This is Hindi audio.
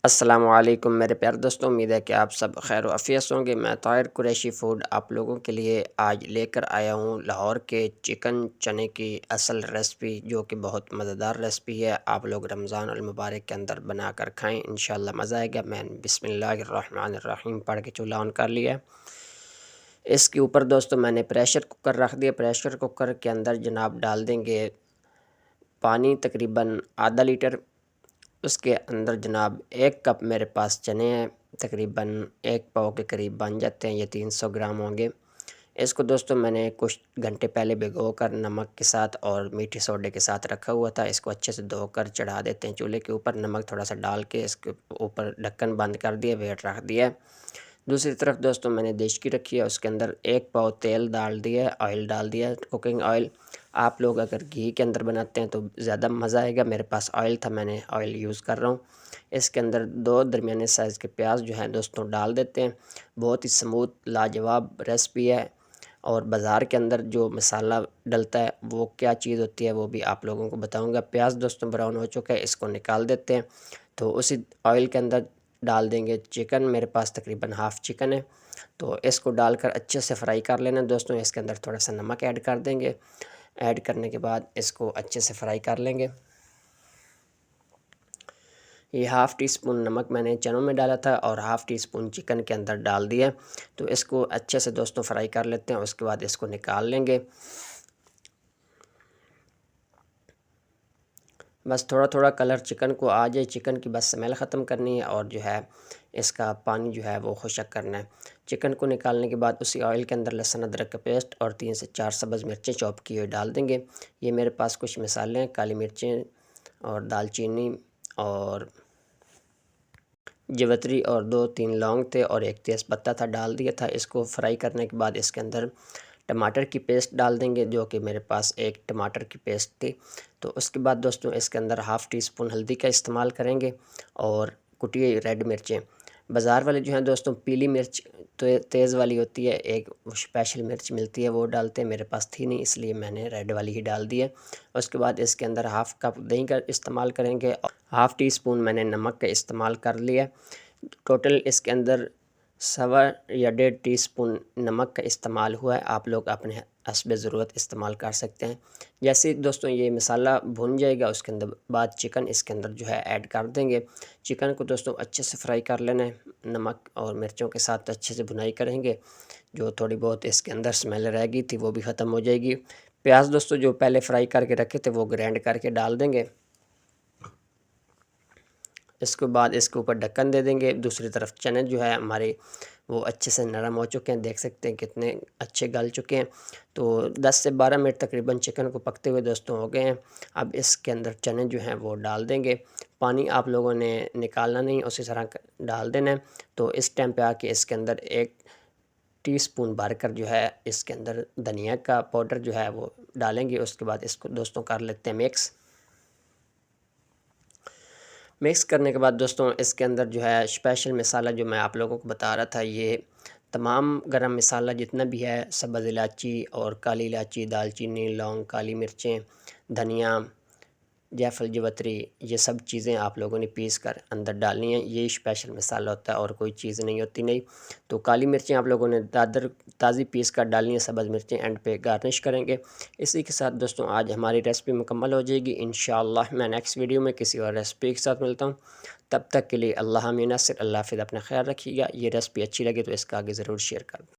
अस्सलामुअलैकुम मेरे प्यारे दोस्तों, उम्मीद है कि आप सब खैर आफियत से होंगे। मैं ताहिर कुरैशी फूड आप लोगों के लिए आज लेकर आया हूँ लाहौर के चिकन चने की असल रेसिपी, जो कि बहुत मज़ेदार रेसिपी है। आप लोग रमज़ान अल मुबारक के अंदर बनाकर खाएं, इंशाल्लाह मज़ा आएगा। मैंने बिस्मिल्लाहिर्रहमानिर्रहीम पढ़ के चूल्हा ऑन कर लिया। इसके ऊपर दोस्तों मैंने प्रेशर कुकर रख दिया। प्रेशर कुकर के अंदर जनाब डाल देंगे पानी तकरीबन आधा लीटर। उसके अंदर जनाब 1 कप मेरे पास चने हैं, तकरीबन 1 पाव के करीब बन जाते हैं, ये 300 ग्राम होंगे। इसको दोस्तों मैंने कुछ घंटे पहले भिगोकर नमक के साथ और मीठे सोडे के साथ रखा हुआ था। इसको अच्छे से धोकर चढ़ा देते हैं चूल्हे के ऊपर। नमक थोड़ा सा डाल के इसके ऊपर ढक्कन बंद कर दिया, वेट रख दिया। दूसरी तरफ दोस्तों मैंने देचकी रखी है, उसके अंदर 1 पाव तेल डाल दिया, ऑयल डाल दिया, कुकिंग ऑयल। आप लोग अगर घी के अंदर बनाते हैं तो ज़्यादा मज़ा आएगा। मेरे पास ऑयल था, मैंने ऑयल यूज़ कर रहा हूँ। इसके अंदर 2 दरमियाने साइज़ के प्याज जो हैं दोस्तों डाल देते हैं। बहुत ही स्मूथ लाजवाब रेसिपी है। और बाज़ार के अंदर जो मसाला डलता है वो क्या चीज़ होती है वो भी आप लोगों को बताऊँगा। प्याज दोस्तों ब्राउन हो चुका है, इसको निकाल देते हैं। तो उसी ऑयल के अंदर डाल देंगे चिकन। मेरे पास तकरीबन हाफ़ चिकन है, तो इसको डालकर अच्छे से फ्राई कर लेना दोस्तों। इसके अंदर थोड़ा सा नमक ऐड कर देंगे। ऐड करने के बाद इसको अच्छे से फ्राई कर लेंगे। ये हाफ़ टी स्पून नमक मैंने चनों में डाला था और हाफ़ टी स्पून चिकन के अंदर डाल दिया। तो इसको अच्छे से दोस्तों फ्राई कर लेते हैं। उसके बाद इसको निकाल लेंगे। बस थोड़ा थोड़ा कलर चिकन को आ जाए, चिकन की बस स्मेल ख़त्म करनी है और जो है इसका पानी जो है वो खुशक करना है। चिकन को निकालने के बाद उसी ऑयल के अंदर लहसुन अदरक का पेस्ट और 3 से 4 सब्ज़ मिर्चें चॉप की हुई डाल देंगे। ये मेरे पास कुछ मसाले हैं, काली मिर्चें और दालचीनी और जवित्री और 2-3 लौंग थे और 1 तेज़पत्ता था, डाल दिया था। इसको फ्राई करने के बाद इसके अंदर टमाटर की पेस्ट डाल देंगे, जो कि मेरे पास 1 टमाटर की पेस्ट थी। तो उसके बाद दोस्तों इसके अंदर हाफ़ टी स्पून हल्दी का इस्तेमाल करेंगे और कुटी हुई रेड मिर्चें। बाज़ार वाले जो हैं दोस्तों पीली मिर्च तो तेज़ वाली होती है, एक स्पेशल मिर्च मिलती है वो डालते हैं। मेरे पास थी नहीं, इसलिए मैंने रेड वाली ही डाल दी है। उसके बाद इसके अंदर हाफ़ कप दही का इस्तेमाल करेंगे और हाफ़ टी स्पून मैंने नमक का इस्तेमाल कर लिया। टोटल इसके अंदर सवा या 1.5 टीस्पून नमक का इस्तेमाल हुआ है। आप लोग अपने हस्ब ज़रूरत इस्तेमाल कर सकते हैं। जैसे दोस्तों ये मसाला भुन जाएगा, उसके अंदर बाद चिकन इसके अंदर जो है ऐड कर देंगे। चिकन को दोस्तों अच्छे से फ्राई कर लेना है, नमक और मिर्चों के साथ अच्छे से भुनाई करेंगे। जो थोड़ी बहुत इसके अंदर स्मेल रह गई थी वो भी ख़त्म हो जाएगी। प्याज दोस्तों जो पहले फ्राई करके रखे थे वो ग्राइंड करके डाल देंगे। इसके बाद इसके ऊपर ढक्कन दे देंगे। दूसरी तरफ चने जो है हमारे वो अच्छे से नरम हो चुके हैं, देख सकते हैं कितने अच्छे गल चुके हैं। तो 10 से 12 मिनट तकरीबन चिकन को पकते हुए दोस्तों हो गए हैं। अब इसके अंदर चने जो हैं वो डाल देंगे। पानी आप लोगों ने निकालना नहीं, उसी तरह डाल देना है। तो इस टाइम पे आके इसके अंदर 1 टीस्पून भरकर जो है इसके अंदर धनिया का पाउडर जो है वो डालेंगे। उसके बाद इसको दोस्तों कर लेते हैं मिक्स। मिक्स करने के बाद दोस्तों इसके अंदर जो है स्पेशल मसाला जो मैं आप लोगों को बता रहा था, ये तमाम गरम मसाला जितना भी है, सब्ज़ इलायची और काली इलायची, दालचीनी, लौंग, काली मिर्चें, धनिया, जायफल, जवित्री, ये सब चीज़ें आप लोगों ने पीस कर अंदर डालनी है। ये स्पेशल मसाला होता है और कोई चीज़ नहीं होती नहीं। तो काली मिर्चें आप लोगों ने दादर ताज़ी पीस कर डालनी है, सब्ज़ मिर्चें एंड पे गार्निश करेंगे। इसी के साथ दोस्तों आज हमारी रेसिपी मुकम्मल हो जाएगी। इंशाअल्लाह मैं नेक्स्ट वीडियो में किसी और रेसिपी के साथ मिलता हूँ। तब तक के लिए अल्लाह हामिद नासिर, अल्लाह हाफ़िज़, अपना ख्याल रखिएगा। ये रेसिपी अच्छी लगे तो इसका आगे ज़रूर शेयर कर दें।